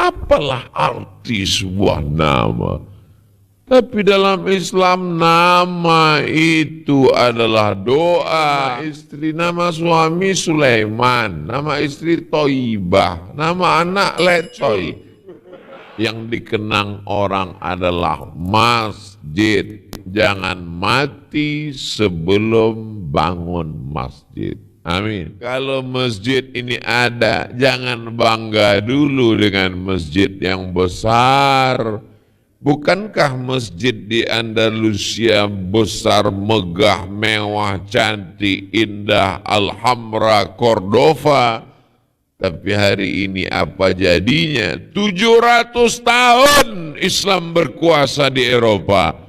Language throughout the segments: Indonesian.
Apalah arti sebuah nama? Tapi dalam Islam nama itu adalah doa. Istri, nama suami Sulaiman, nama istri Toibah, nama anak Lecoy. Yang dikenang orang adalah masjid. Jangan mati sebelum bangun masjid. Amin. Kalau masjid ini ada, jangan bangga dulu dengan masjid yang besar. Bukankah masjid di Andalusia besar, megah, mewah, cantik, indah, Alhambra, Cordova? Tapi hari ini apa jadinya? 700 tahun Islam berkuasa di Eropa.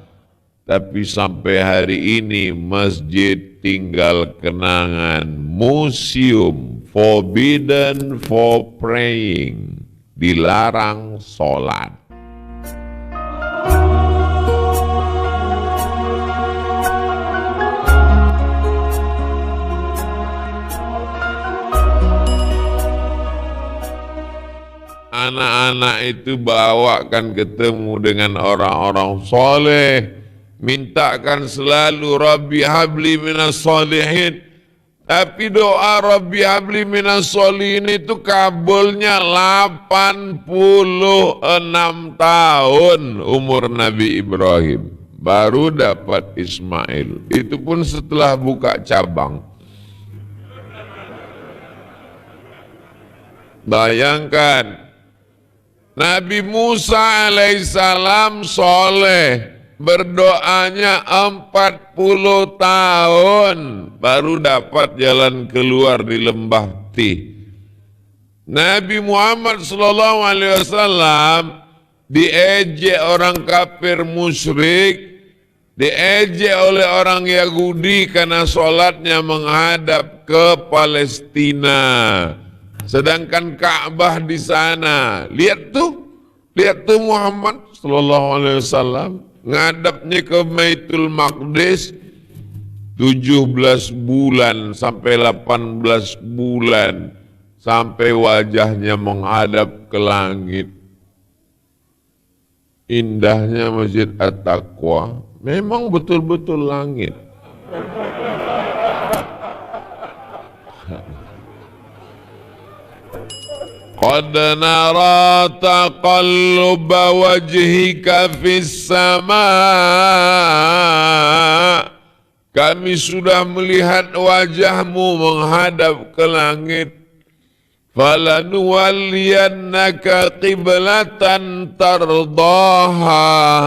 Tapi sampai hari ini masjid tinggal kenangan, museum, forbidden for praying, dilarang sholat. Anak-anak itu bawakan ketemu dengan orang-orang soleh, mintakan selalu Rabbi habli minas solihin. Tapi doa Rabbi habli minas solihin itu kabulnya 86 tahun umur Nabi Ibrahim, baru dapat Ismail. Itu pun setelah buka cabang. Bayangkan Nabi Musa alaihissalam soleh, berdoanya 40 tahun baru dapat jalan keluar di lembah Tih. Nabi Muhammad SAW diejek orang kafir musyrik, diejek oleh orang Yahudi karena sholatnya menghadap ke Palestina. Sedangkan Ka'bah di sana, lihat tuh Muhammad SAW ngadapnya ke Baitul Maqdis 17 bulan sampai 18 bulan sampai wajahnya menghadap ke langit. Indahnya Masjid At-Taqwa, memang betul-betul langit. Qad nara taqalluba wajhika fis sama'. Kami sudah melihat wajahmu menghadap ke langit. Falanuwalliyannaka qiblatan tardaha.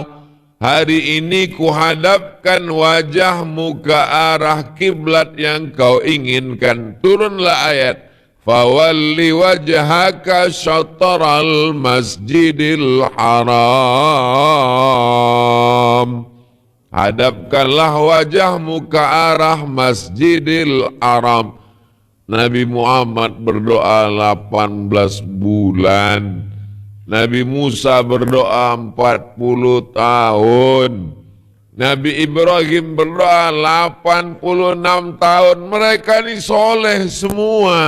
Hari ini kuhadapkan wajahmu ke arah kiblat yang kau inginkan. Turunlah ayat. Fawalli wajhaka syatral masjidil haram. Hadapkanlah wajahmu ke arah Masjidil Haram. Nabi Muhammad berdoa 18 bulan. Nabi Musa berdoa 40 tahun. Nabi Ibrahim berdoa 86 tahun. Mereka ini soleh semua.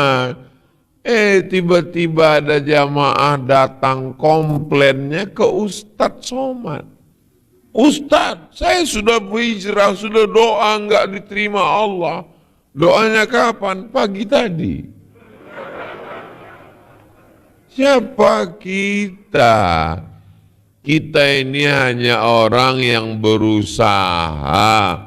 Tiba-tiba ada jamaah datang komplainnya ke Ustadz Somad. Ustadz, saya sudah berhijrah, sudah doa enggak diterima Allah. Doanya kapan? Pagi tadi. Siapa kita? Kita ini hanya orang yang berusaha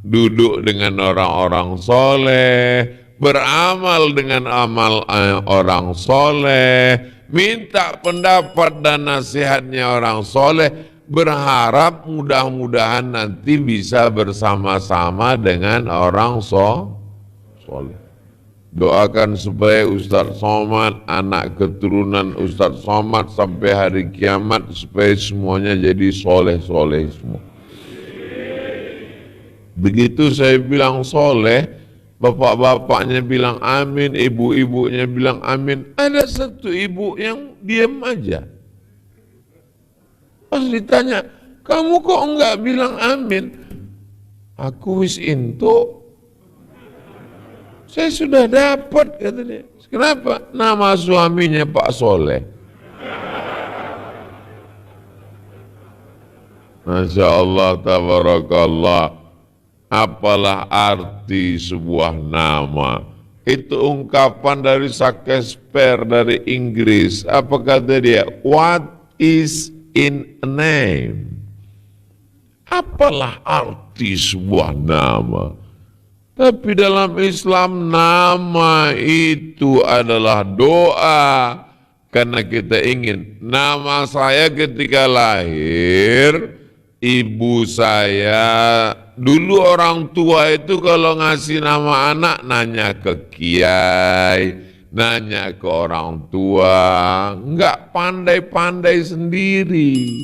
duduk dengan orang-orang soleh, beramal dengan amal orang soleh, minta pendapat dan nasihatnya orang soleh, berharap mudah-mudahan nanti bisa bersama-sama dengan orang soleh. Doakan supaya Ustadz Somad, anak keturunan Ustadz Somad sampai hari kiamat, supaya semuanya jadi soleh-soleh semua. Begitu saya bilang soleh, bapak-bapaknya bilang amin, ibu-ibunya bilang amin. Ada satu ibu yang diam aja. Pas ditanya, kamu kok enggak bilang amin? Aku wis into. Saya sudah dapat, kata dia. Kenapa? Nama suaminya Pak Soleh. Masya Allah, tabarakallah. Apalah arti sebuah nama? Itu ungkapan dari Shakespeare dari Inggris. Apa kata dia? What is in a name? Apalah arti sebuah nama? Tapi dalam Islam nama itu adalah doa. Karena kita ingin nama saya ketika lahir, ibu saya, dulu orang tua itu kalau ngasih nama anak nanya ke kiai, nanya ke orang tua, enggak pandai-pandai sendiri.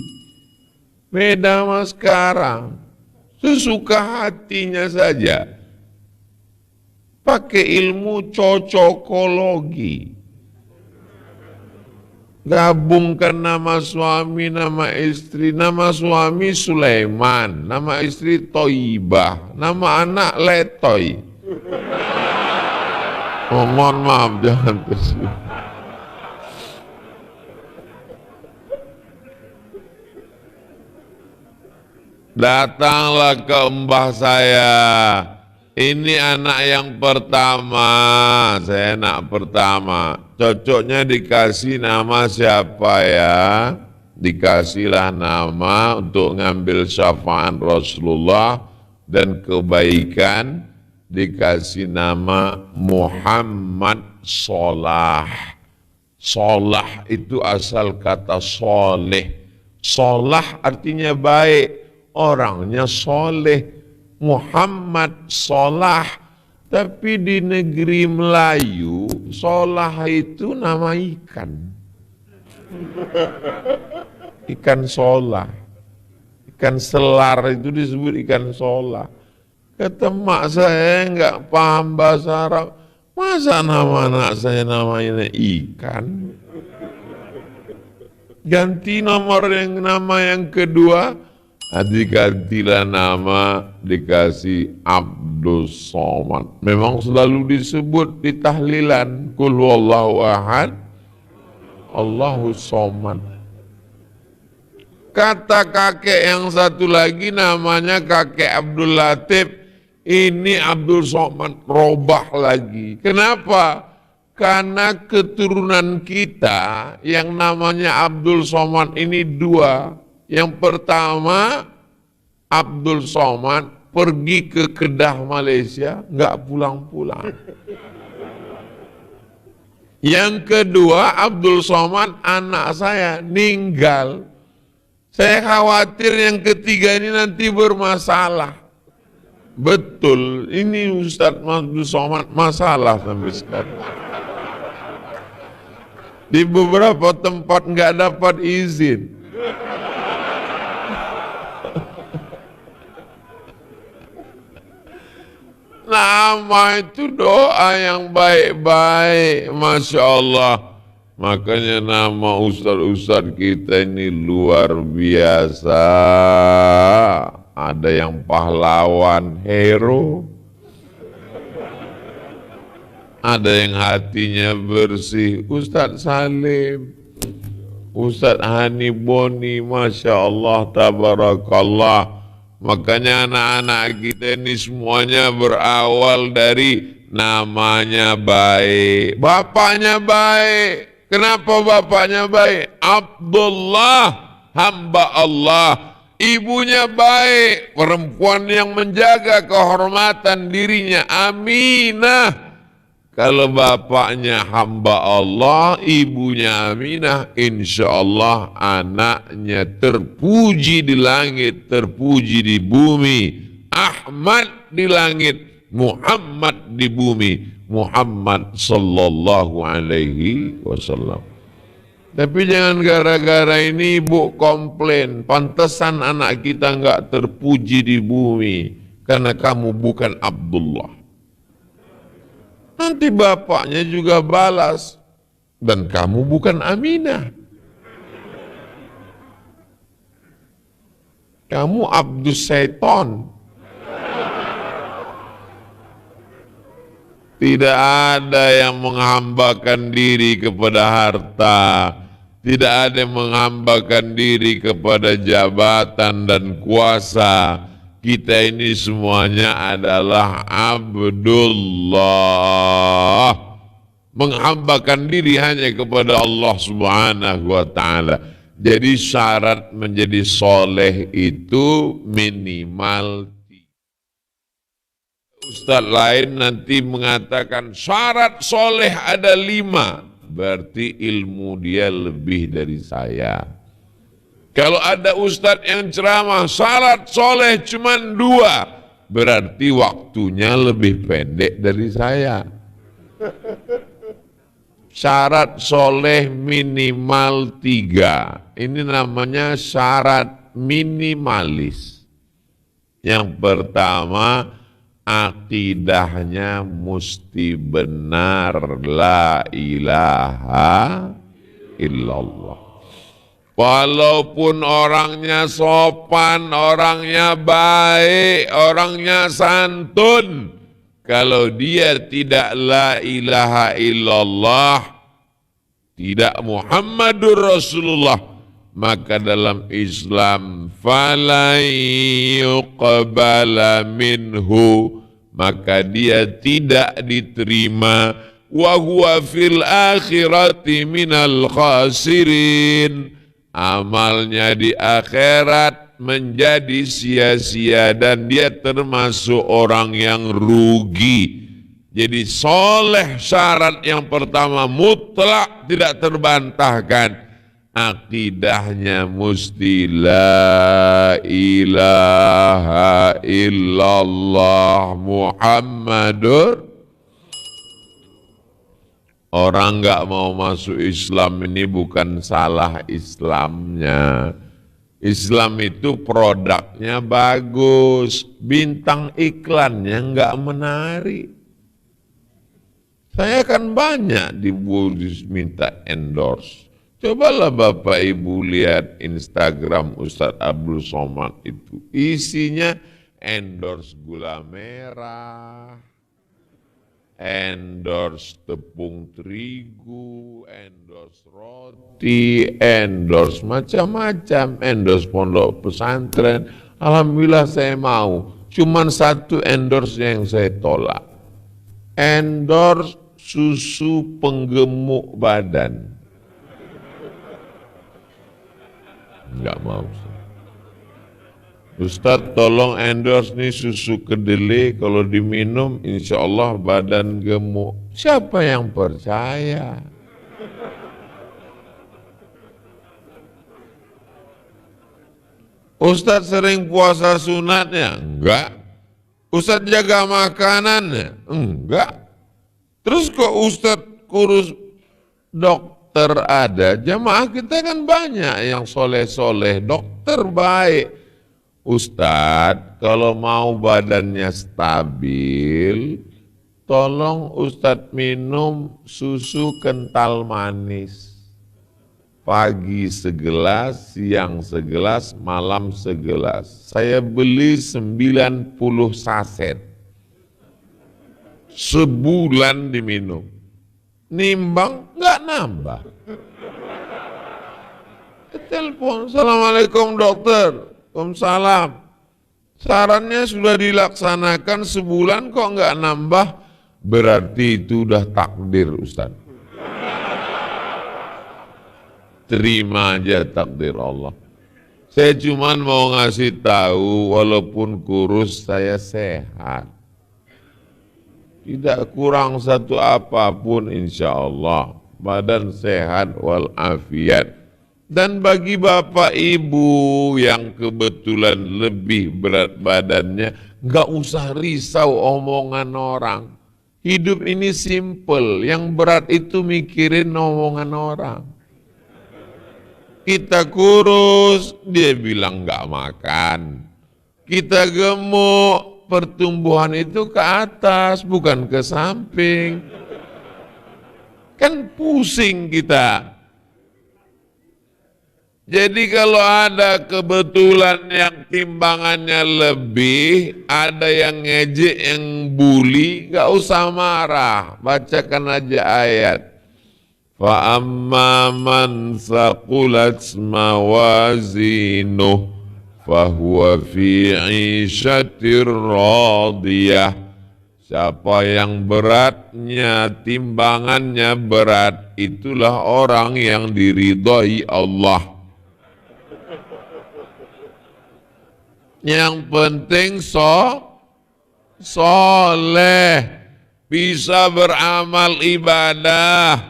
Beda sama sekarang, sesuka hatinya saja. Pakai ilmu cocokologi. Gabungkan nama suami, nama istri. Nama suami Sulaiman, nama istri Toibah, nama anak Letoy. Oh, mohon maaf, jangan tersebut. Datanglah ke mbah saya. Ini anak yang pertama, saya anak pertama. Cocoknya dikasih nama siapa ya? Dikasihlah nama untuk ngambil syafaat Rasulullah dan kebaikan. Dikasih nama Muhammad Solah. Solah itu asal kata soleh. Solah artinya baik, orangnya soleh. Muhammad Solah, tapi di negeri Melayu Solah itu nama ikan. Ikan solah, ikan selar itu disebut ikan solah. Kata mak saya enggak paham bahasa Arab, masa nama anak saya namanya ikan? Ganti nama yang kedua. Digantilah nama, dikasih Abdul Somad. Memang selalu disebut di tahlilan, Qul huwallahu ahad, Allahu somad. Kata kakek yang satu lagi namanya kakek Abdul Latif, ini Abdul Somad, robah lagi. Kenapa? Karena keturunan kita yang namanya Abdul Somad ini dua. Yang pertama, Abdul Somad pergi ke Kedah, Malaysia, nggak pulang-pulang. Yang kedua, Abdul Somad anak saya meninggal. Saya khawatir yang ketiga ini nanti bermasalah. Betul, ini Ustadz Abdul Somad masalah sampai sekarang. Di beberapa tempat nggak dapat izin. Nama itu doa yang baik-baik, Masya Allah. Makanya nama ustadz-ustadz kita ini luar biasa. Ada yang pahlawan, hero. Ada yang hatinya bersih, Ustadz Salim, Ustadz Hani Boni, Masya Allah, tabarakallah. Makanya anak-anak kita ini semuanya berawal dari namanya baik, bapaknya baik. Kenapa bapaknya baik? Abdullah, hamba Allah. Ibunya baik, perempuan yang menjaga kehormatan dirinya, Aminah. Kalau bapaknya hamba Allah, ibunya Aminah, insya Allah anaknya terpuji di langit, terpuji di bumi. Ahmad di langit, Muhammad di bumi. Muhammad sallallahu alaihi wasallam. Tapi jangan gara-gara ini ibu komplain, pantesan anak kita enggak terpuji di bumi, karena kamu bukan Abdullah. Nanti bapaknya juga balas, dan kamu bukan Aminah. Kamu Abdus Syaiton. Tidak ada yang menghambakan diri kepada harta. Tidak ada yang menghambakan diri kepada jabatan dan kuasa. Kita ini semuanya adalah Abdullah, menghambakan diri hanya kepada Allah Subhanahu wa ta'ala. Jadi syarat menjadi soleh itu minimal. Ustaz lain nanti mengatakan syarat soleh ada 5, berarti ilmu dia lebih dari saya. Kalau ada ustadz yang ceramah syarat soleh cuma 2, berarti waktunya lebih pendek dari saya. Syarat soleh minimal 3. Ini namanya syarat minimalis. Yang pertama, akidahnya mesti benar, la ilaha illallah. Walaupun orangnya sopan, orangnya baik, orangnya santun, kalau dia tidak la ilaha illallah, tidak Muhammadur Rasulullah, maka dalam Islam falan yuqbala minhu, maka dia tidak diterima, wa huwa fil akhirati minal khasirin, amalnya di akhirat menjadi sia-sia dan dia termasuk orang yang rugi. Jadi soleh syarat yang pertama mutlak tidak terbantahkan, akidahnya mesti la ilaha illallah Muhammadur. Orang nggak mau masuk Islam ini bukan salah Islamnya. Islam itu produknya bagus, bintang iklannya nggak menarik. Saya kan banyak minta endorse. Cobalah Bapak Ibu lihat Instagram Ustadz Abdul Somad itu. Isinya endorse gula merah, endorse tepung terigu, endorse roti, endorse macam-macam, endorse pondok pesantren. Alhamdulillah saya mau. Cuman satu endorse yang saya tolak. Endorse susu penggemuk badan. Enggak mau. Ustadz tolong endorse nih susu kedelai, kalau diminum insya Allah badan gemuk. Siapa yang percaya? Ustadz sering puasa sunatnya? Enggak. Ustadz jaga makanannya? Enggak. Terus kok Ustadz kurus dokter ada? Jamaah kita kan banyak yang soleh-soleh, dokter baik. Ustadz, kalau mau badannya stabil, tolong Ustadz minum susu kental manis. Pagi segelas, siang segelas, malam segelas. Saya beli 90 saset. Sebulan diminum. Nimbang nggak nambah. Telepon, Assalamualaikum dokter. Waalaikumsalam. Sarannya sudah dilaksanakan sebulan kok nggak nambah, berarti itu udah takdir Ustaz. Terima aja takdir Allah. Saya cuman mau ngasih tahu, walaupun kurus saya sehat. Tidak kurang satu apapun insya Allah. Badan sehat walafiat. Dan bagi bapak ibu yang kebetulan lebih berat badannya, nggak usah risau omongan orang. Hidup ini simple, yang berat itu mikirin omongan orang. Kita kurus, dia bilang nggak makan. Kita gemuk, pertumbuhan itu ke atas, bukan ke samping. Kan pusing kita. Jadi kalau ada kebetulan yang timbangannya lebih, ada yang ngejek, yang bully, gak usah marah, bacakan aja ayat. Fa amma man thaqulat mawazinuh fahuwa fi 'ishatir radiyah. Siapa yang beratnya, timbangannya berat, itulah orang yang diridhai Allah. Yang penting soleh, bisa beramal ibadah,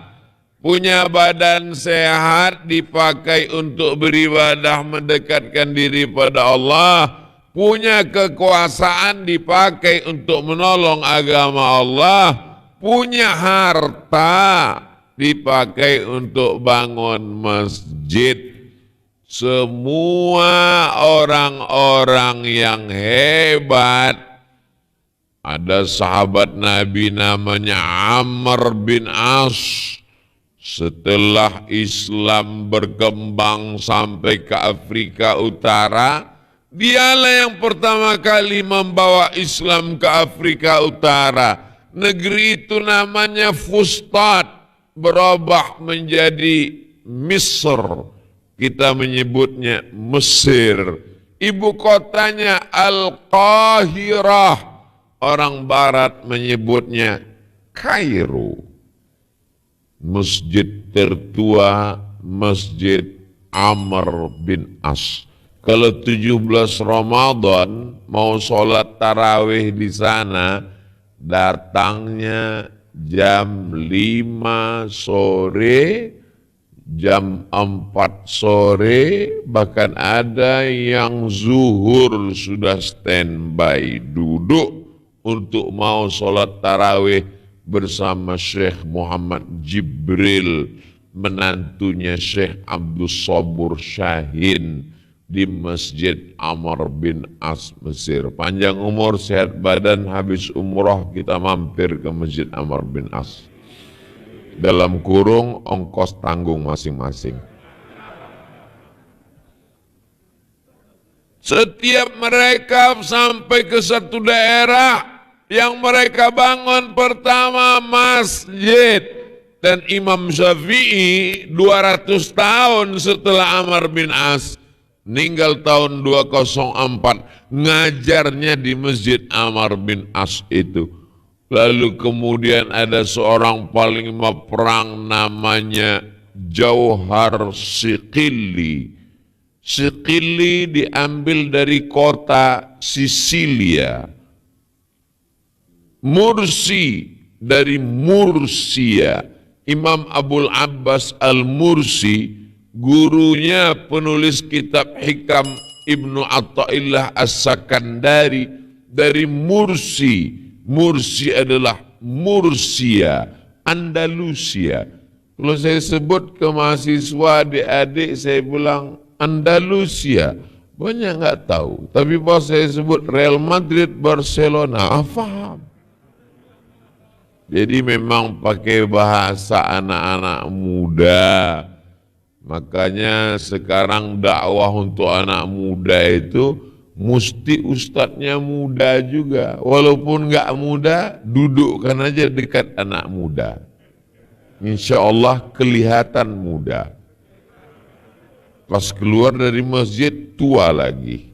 punya badan sehat dipakai untuk beribadah mendekatkan diri pada Allah, punya kekuasaan dipakai untuk menolong agama Allah, punya harta dipakai untuk bangun masjid. Semua orang-orang yang hebat. Ada sahabat Nabi namanya Amr bin As. Setelah Islam berkembang sampai ke Afrika Utara, dialah yang pertama kali membawa Islam ke Afrika Utara. Negeri itu namanya Fustat, berubah menjadi Misr. Kita menyebutnya Mesir. Ibu kotanya Al-Qahirah. Orang barat menyebutnya Kairo. Masjid tertua, Masjid Amr bin As. Kalau 17 Ramadan mau sholat tarawih di sana, datangnya jam 5 sore, jam 4 sore, bahkan ada yang zuhur sudah standby duduk untuk mau sholat tarawih bersama Syekh Muhammad Jibril, menantunya Syekh Abdul Sabur Syahin di Masjid Amr bin As Mesir. Panjang umur, sehat badan, habis umroh kita mampir ke Masjid Amr bin As. Dalam kurung ongkos tanggung masing-masing. Setiap mereka sampai ke satu daerah, yang mereka bangun pertama masjid. Dan Imam Syafi'i 200 tahun setelah Amr bin As, meninggal tahun 204, ngajarnya di Masjid Amr bin As itu. Lalu kemudian ada seorang panglima perang namanya Jauhar Siqili. Siqili diambil dari kota Sisilia. Mursi dari Mursia. Imam Abul Abbas Al-Mursi, gurunya penulis kitab Hikam Ibnu Atta'illah As-Sakandari, dari Mursi. Mursi adalah Mursia, Andalusia. Kalau saya sebut ke mahasiswa, adik-adik, saya bilang Andalusia, banyak nggak tahu. Tapi pas saya sebut Real Madrid, Barcelona, paham. Jadi memang pakai bahasa anak-anak muda. Makanya sekarang dakwah untuk anak muda itu mesti ustadznya muda juga. Walaupun nggak muda, dudukkan aja dekat anak muda. Insya Allah kelihatan muda. Pas keluar dari masjid, tua lagi.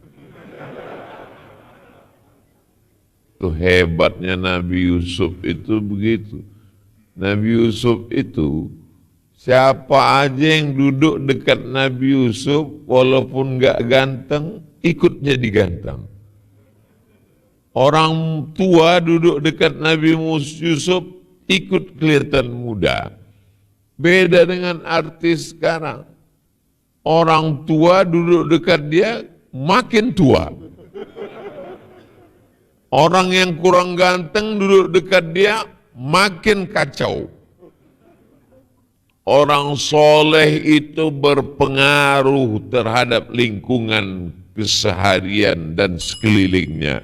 Itu hebatnya Nabi Yusuf itu begitu. Nabi Yusuf itu, siapa aja yang duduk dekat Nabi Yusuf, walaupun nggak ganteng, ikut jadi ganteng. Orang tua duduk dekat Nabi Yusuf, ikut kelihatan muda. Beda dengan artis sekarang. Orang tua duduk dekat dia, makin tua. Orang yang kurang ganteng duduk dekat dia, makin kacau. Orang soleh itu berpengaruh terhadap lingkungan keseharian dan sekelilingnya.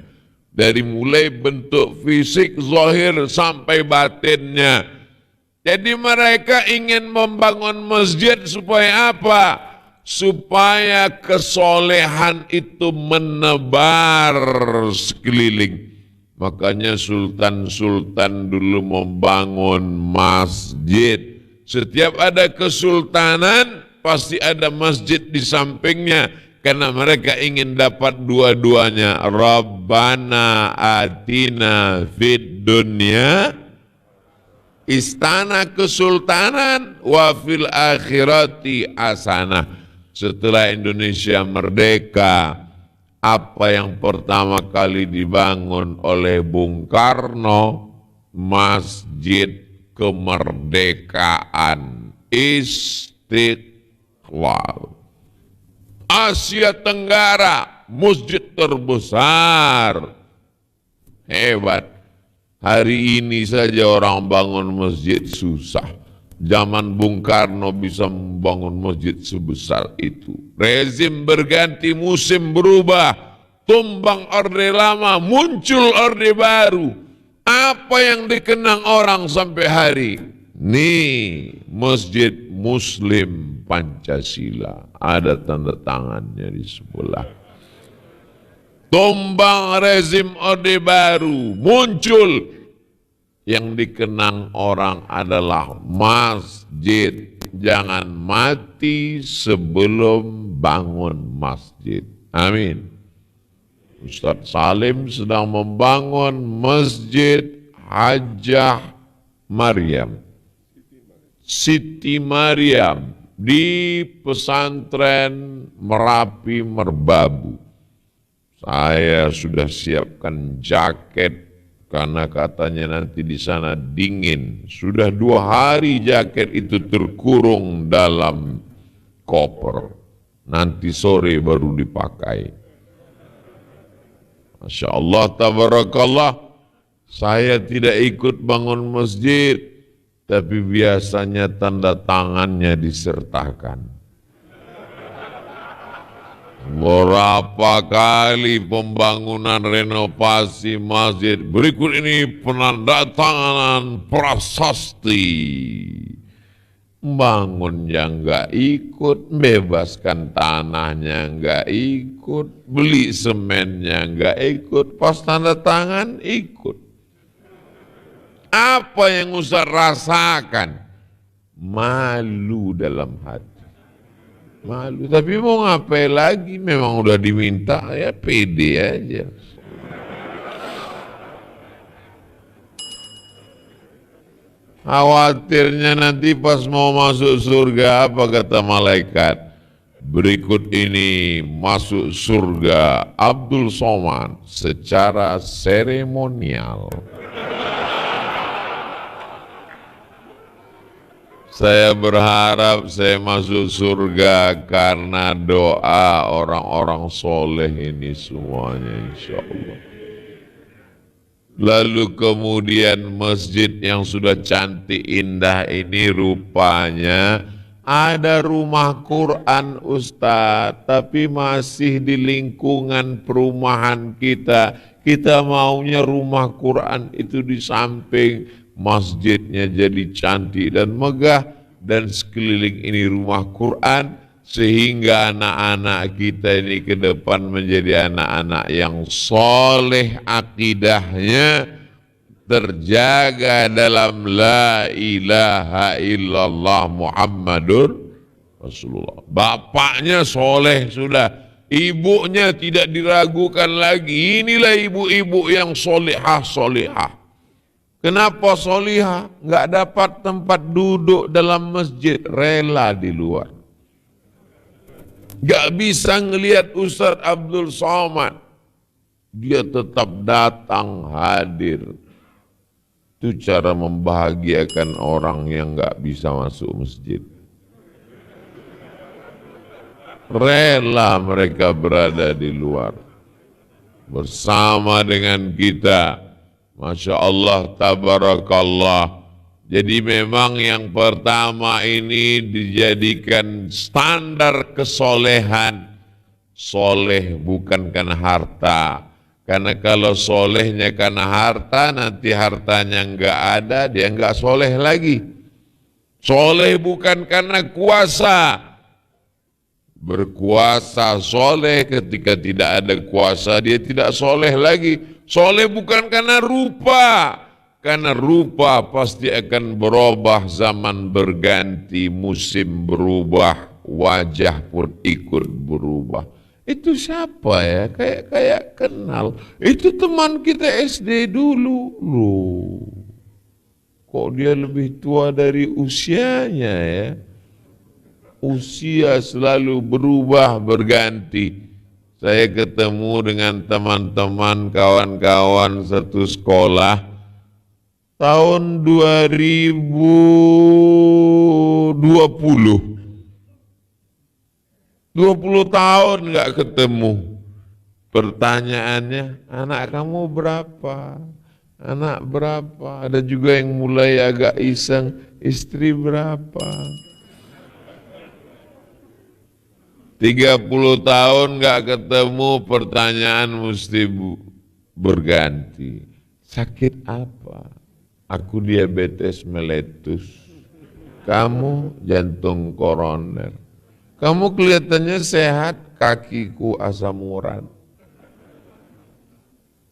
Dari mulai bentuk fisik, zahir, sampai batinnya. Jadi mereka ingin membangun masjid supaya apa? Supaya kesolehan itu menebar sekeliling. Makanya sultan-sultan dulu membangun masjid Setiap ada kesultanan, pasti ada masjid di sampingnya. Karena mereka ingin dapat dua-duanya. Rabbana atina fid dunya, istana kesultanan, wa fil akhirati hasanah. Setelah Indonesia merdeka, apa yang pertama kali dibangun oleh Bung Karno? Masjid Kemerdekaan, Istiqlal. Asia Tenggara, masjid terbesar. Hebat. Hari ini saja orang bangun masjid susah. Zaman Bung Karno bisa membangun masjid sebesar itu. Rezim berganti, musim berubah. Tumbang orde lama, muncul orde baru. Apa yang dikenang orang sampai hari? Nih, Masjid Muslim Pancasila. Ada tanda tangannya di sebelah. Tumbang rezim orde baru, muncul. Yang dikenang orang adalah masjid. Jangan mati sebelum bangun masjid. Amin. Ustadz Salim sedang membangun Masjid Hajjah Maryam, Siti Maryam, di pesantren Merapi Merbabu. Saya sudah siapkan jaket karena katanya nanti di sana dingin. Sudah 2 hari jaket itu terkurung dalam koper. Nanti sore baru dipakai. Masya Allah, tabarakallah. Saya tidak ikut bangun masjid, tapi biasanya tanda tangannya disertakan. Berapa kali pembangunan renovasi masjid, berikut ini penandatanganan prasasti. Bangun yang nggak ikut, bebaskan tanahnya nggak ikut, beli semennya nggak ikut, pas tanda tangan ikut. Apa yang Ustaz rasakan? Malu dalam hati. Malu, tapi mau ngapain lagi? Memang udah diminta, ya pede aja. Khawatirnya nanti pas mau masuk surga, apa kata malaikat? Berikut ini masuk surga Abdul Somad secara seremonial. Saya berharap saya masuk surga karena doa orang-orang soleh ini semuanya, insya Allah. Lalu kemudian masjid yang sudah cantik indah ini rupanya ada rumah Quran Ustaz, tapi masih di lingkungan perumahan kita. Kita maunya rumah Quran itu di samping, masjidnya jadi cantik dan megah, dan sekeliling ini rumah Quran, sehingga anak-anak kita ini ke depan menjadi anak-anak yang soleh akidahnya, terjaga dalam la ilaha illallah Muhammadur Rasulullah. Bapaknya soleh sudah, ibunya tidak diragukan lagi. Inilah ibu-ibu yang solehah. Kenapa solihah? Nggak dapat tempat duduk dalam masjid, rela di luar. Nggak bisa ngelihat Ustaz Abdul Somad, dia tetap datang hadir. Itu cara membahagiakan orang yang nggak bisa masuk masjid. Rela mereka berada di luar bersama dengan kita. Masya Allah, tabarakallah. Jadi memang yang pertama ini dijadikan standar kesolehan. Soleh bukan karena harta. Karena kalau solehnya karena harta, nanti hartanya enggak ada, dia enggak soleh lagi. Soleh bukan karena kuasa. Berkuasa soleh, ketika tidak ada kuasa dia tidak soleh lagi. Soleh bukan karena rupa. karena rupa pasti akan berubah, zaman berganti, musim berubah, wajah pun ikut berubah. Itu siapa ya? Kayak kenal. Itu teman kita SD dulu. Loh, kok dia lebih tua dari usianya ya? Usia selalu berubah, berganti. Saya ketemu dengan teman-teman, kawan-kawan satu sekolah tahun 2020. 20 tahun nggak ketemu. Pertanyaannya, anak kamu berapa? Anak berapa? Ada juga yang mulai agak iseng, istri berapa? 30 tahun nggak ketemu, pertanyaan mesti berganti. Sakit apa? Aku diabetes meletus. Kamu jantung koroner. Kamu kelihatannya sehat, kakiku asam urat.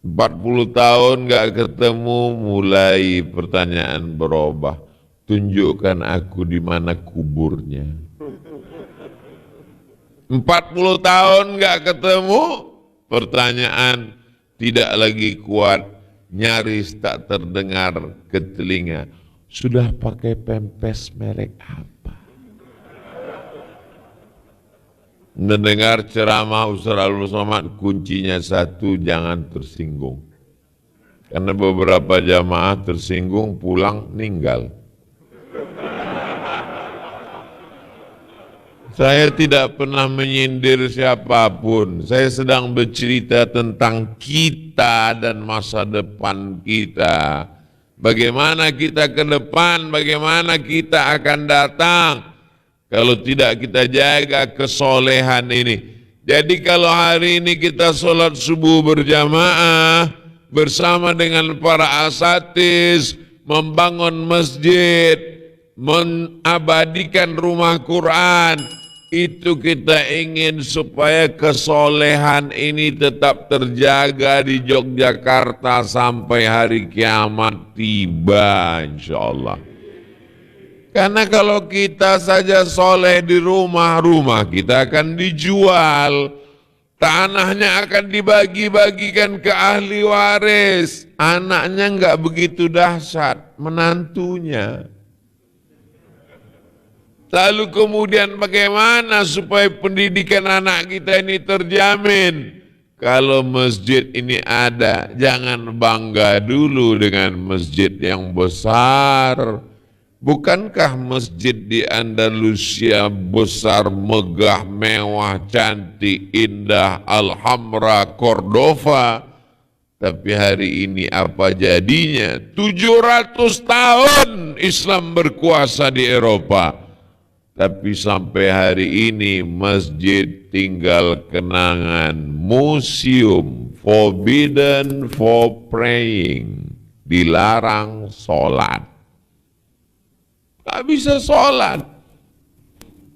40 tahun nggak ketemu, mulai pertanyaan berubah. Tunjukkan aku di mana kuburnya. 40 tahun nggak ketemu, pertanyaan tidak lagi kuat, nyaris tak terdengar ke telinga. Sudah pakai pempes merek apa? Mendengar ceramah Ustaz Abdul Somad, kuncinya satu, jangan tersinggung. Karena beberapa jamaah tersinggung, pulang meninggal. Saya tidak pernah menyindir siapapun. Saya sedang bercerita tentang kita dan masa depan kita. Bagaimana kita ke depan, bagaimana kita akan datang. Kalau tidak kita jaga kesolehan ini. Jadi kalau hari ini kita sholat subuh berjamaah bersama dengan para asatiz, membangun masjid, mengabadikan rumah Quran, itu kita ingin supaya kesolehan ini tetap terjaga di Yogyakarta sampai hari kiamat tiba, insyaAllah. Karena kalau kita saja soleh di rumah kita akan dijual, tanahnya akan dibagi-bagikan ke ahli waris, anaknya enggak begitu dahsyat, menantunya. Lalu kemudian bagaimana supaya pendidikan anak kita ini terjamin? Kalau masjid ini ada, jangan bangga dulu dengan masjid yang besar. Bukankah masjid di Andalusia besar, megah, mewah, cantik, indah, Alhambra, Cordova? Tapi hari ini apa jadinya? 700 tahun Islam berkuasa di Eropa. Tapi sampai hari ini masjid tinggal kenangan, museum, forbidden for praying, dilarang sholat. Tak bisa sholat.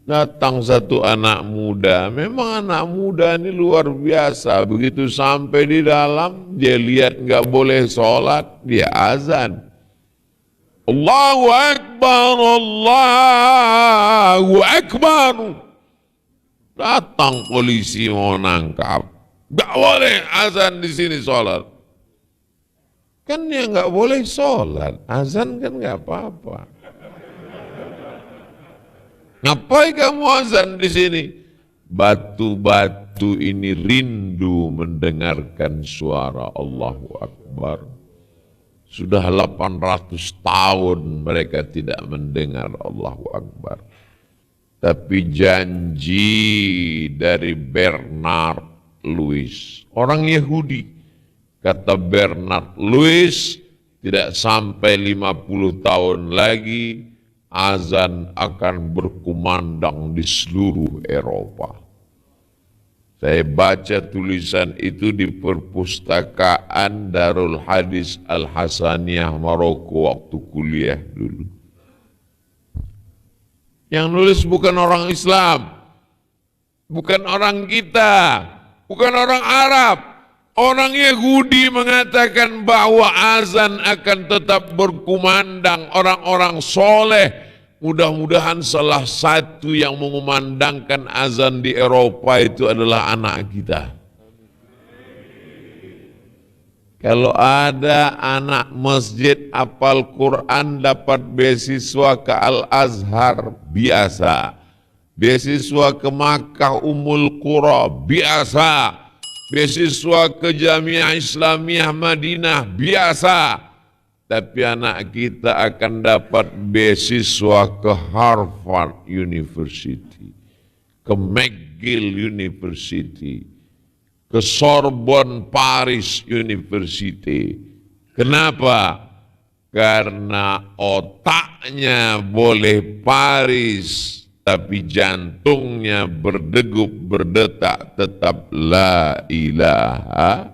Datang satu anak muda, memang anak muda ini luar biasa. Begitu sampai di dalam, dia lihat nggak boleh sholat, dia azan. Allahu Akbar, Allahu Akbar. Datang polisi mau nangkap. Nggak boleh azan di sini sholat. Kan dia nggak boleh sholat, azan kan nggak apa-apa. Ngapain kamu azan di sini? Batu-batu ini rindu mendengarkan suara Allahu Akbar. Sudah 800 tahun mereka tidak mendengar Allahu Akbar. Tapi janji dari Bernard Lewis, orang Yahudi, kata Bernard Lewis, tidak sampai 50 tahun lagi azan akan berkumandang di seluruh Eropa. Saya baca tulisan itu di perpustakaan Darul Hadis Al-Hasaniyah Maroko waktu kuliah dulu. Yang nulis bukan orang Islam, bukan orang kita, bukan orang Arab, Orang Yahudi mengatakan bahwa azan akan tetap berkumandang. Orang-orang soleh, mudah-mudahan salah satu yang mengumandangkan azan di Eropa itu adalah anak kita. Kalau ada anak masjid hafal Quran dapat beasiswa ke Al-Azhar, biasa. Beasiswa ke Makkah Ummul Qura, biasa. Beasiswa ke Jamiah Islamiyah Madinah, biasa. Tapi anak kita akan dapat beasiswa ke Harvard University, ke McGill University, ke Sorbonne Paris University. Kenapa? Karena otaknya boleh Paris, tapi jantungnya berdegup, berdetak tetap la ilaha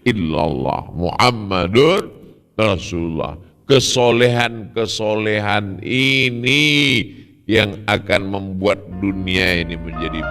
illallah Muhammadur Rasulullah. Kesolehan-kesolehan ini yang akan membuat dunia ini menjadi